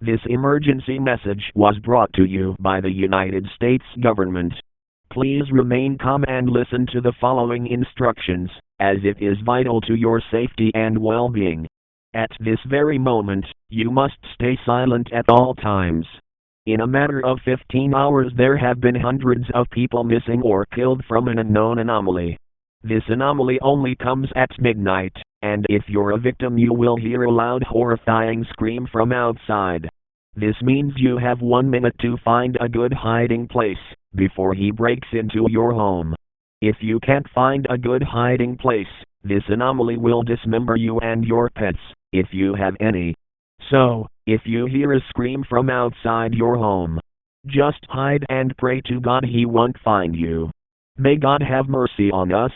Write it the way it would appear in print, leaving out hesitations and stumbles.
This emergency message was brought to you by the United States government. Please remain calm and listen to the following instructions, as it is vital to your safety and well-being. At this very moment, you must stay silent at all times. In a matter of 15 hours there have been hundreds of people missing or killed from an unknown anomaly. This anomaly only comes at midnight, and if you're a victim you will hear a loud horrifying scream from outside. This means you have 1 minute to find a good hiding place before he breaks into your home. If you can't find a good hiding place, this anomaly will dismember you and your pets, if you have any. So, if you hear a scream from outside your home, just hide and pray to God he won't find you. May God have mercy on us.